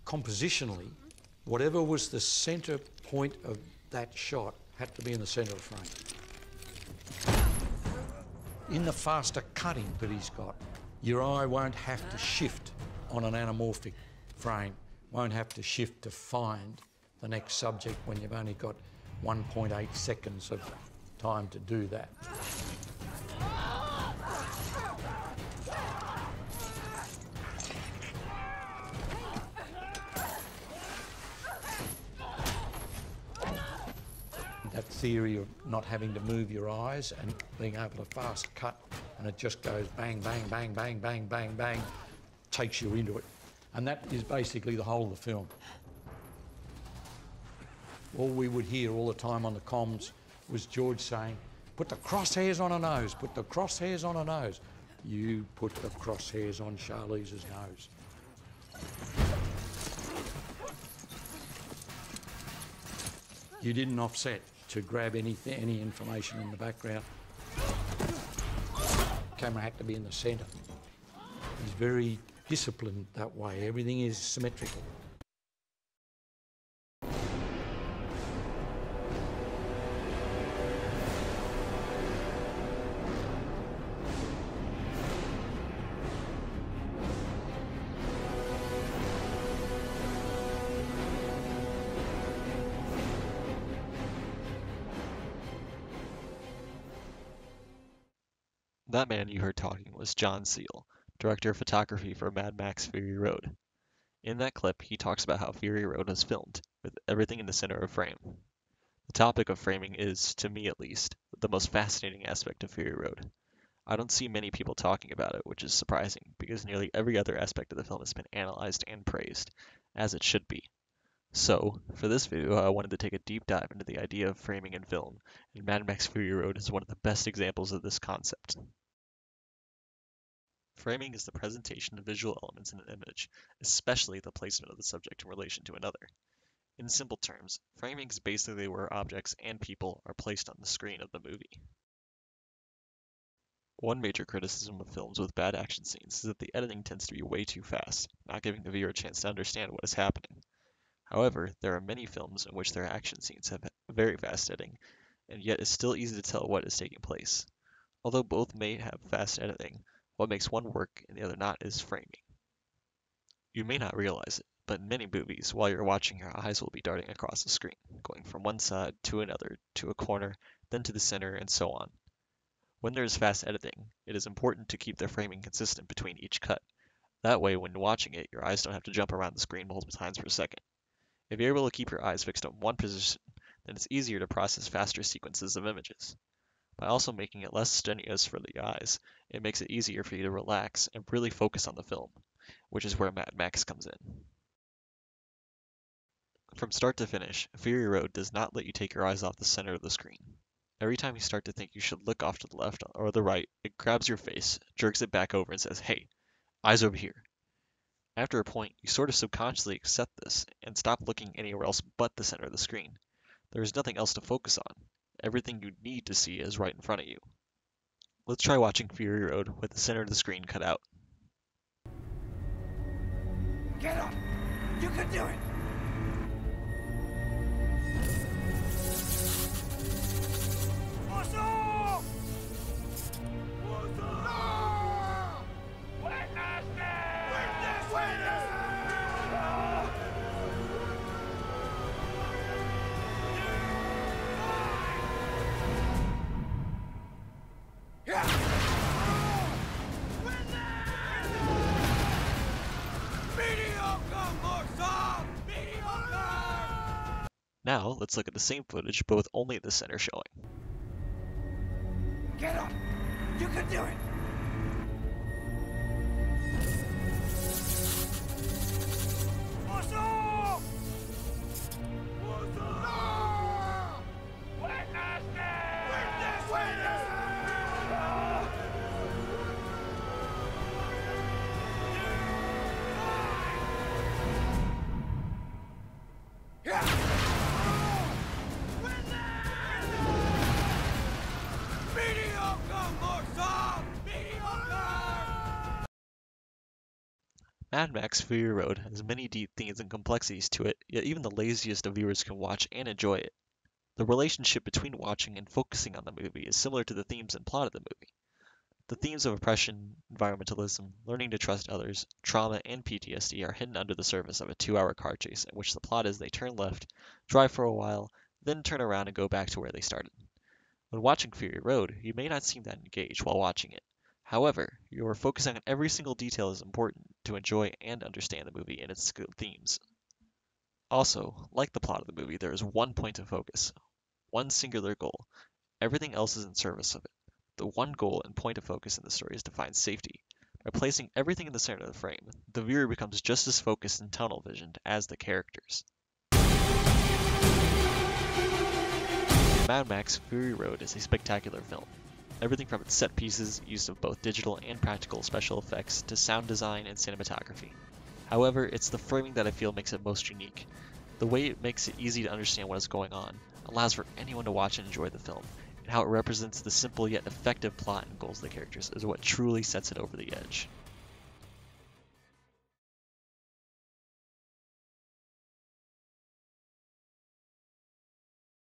compositionally, whatever was the centre point of that shot had to be in the centre of the frame. In the faster cutting that he's got, your eye won't have to shift on an anamorphic frame, won't have to shift to find the next subject when you've only got 1.8 seconds of time to do that. That theory of not having to move your eyes and being able to fast cut and it just goes bang, bang, bang, bang, bang, bang, bang, takes you into it. And that is basically the whole of the film. All we would hear all the time on the comms was George saying, put the crosshairs on her nose, put the crosshairs on her nose. You put the crosshairs on Charlize's nose. You didn't offset to grab any information in the background. Camera had to be in the centre. He's very disciplined that way. Everything is symmetrical. That man you heard talking was John Seal, director of photography for Mad Max Fury Road. In that clip, he talks about how Fury Road was filmed, with everything in the center of frame. The topic of framing is, to me at least, the most fascinating aspect of Fury Road. I don't see many people talking about it, which is surprising, because nearly every other aspect of the film has been analyzed and praised, as it should be. So, for this video, I wanted to take a deep dive into the idea of framing in film, and Mad Max Fury Road is one of the best examples of this concept. Framing is the presentation of visual elements in an image, especially the placement of the subject in relation to another. In simple terms, framing is basically where objects and people are placed on the screen of the movie. One major criticism of films with bad action scenes is that the editing tends to be way too fast, not giving the viewer a chance to understand what is happening. However, there are many films in which their action scenes have very fast editing, and yet it's still easy to tell what is taking place. Although both may have fast editing, what makes one work and the other not is framing. You may not realize it, but in many movies, while you're watching, your eyes will be darting across the screen, going from one side to another, to a corner, then to the center, and so on. When there is fast editing, it is important to keep the framing consistent between each cut. That way, when watching it, your eyes don't have to jump around the screen multiple times per second. If you're able to keep your eyes fixed on one position, then it's easier to process faster sequences of images. By also making it less strenuous for the eyes, it makes it easier for you to relax and really focus on the film, which is where Mad Max comes in. From start to finish, Fury Road does not let you take your eyes off the center of the screen. Every time you start to think you should look off to the left or the right, it grabs your face, jerks it back over and says, "Hey, eyes over here." After a point, you sort of subconsciously accept this and stop looking anywhere else but the center of the screen. There is nothing else to focus on. Everything you need to see is right in front of you. Let's try watching Fury Road with the center of the screen cut out. Get up! You can do it! Awesome! Now, let's look at the same footage, but with only the center showing. Get up! You can do it! Awesome! Mad Max Fury Road has many deep themes and complexities to it, yet even the laziest of viewers can watch and enjoy it. The relationship between watching and focusing on the movie is similar to the themes and plot of the movie. The themes of oppression, environmentalism, learning to trust others, trauma, and PTSD are hidden under the surface of a 2-hour car chase in which the plot is they turn left, drive for a while, then turn around and go back to where they started. When watching Fury Road, you may not seem that engaged while watching it. However, your focusing on every single detail is important to enjoy and understand the movie and its themes. Also, like the plot of the movie, there is one point of focus, one singular goal. Everything else is in service of it. The one goal and point of focus in the story is to find safety. By placing everything in the center of the frame, the viewer becomes just as focused and tunnel visioned as the characters. Mad Max Fury Road is a spectacular film. Everything from its set pieces, use of both digital and practical special effects, to sound design and cinematography. However, it's the framing that I feel makes it most unique. The way it makes it easy to understand what is going on, allows for anyone to watch and enjoy the film, and how it represents the simple yet effective plot and goals of the characters is what truly sets it over the edge.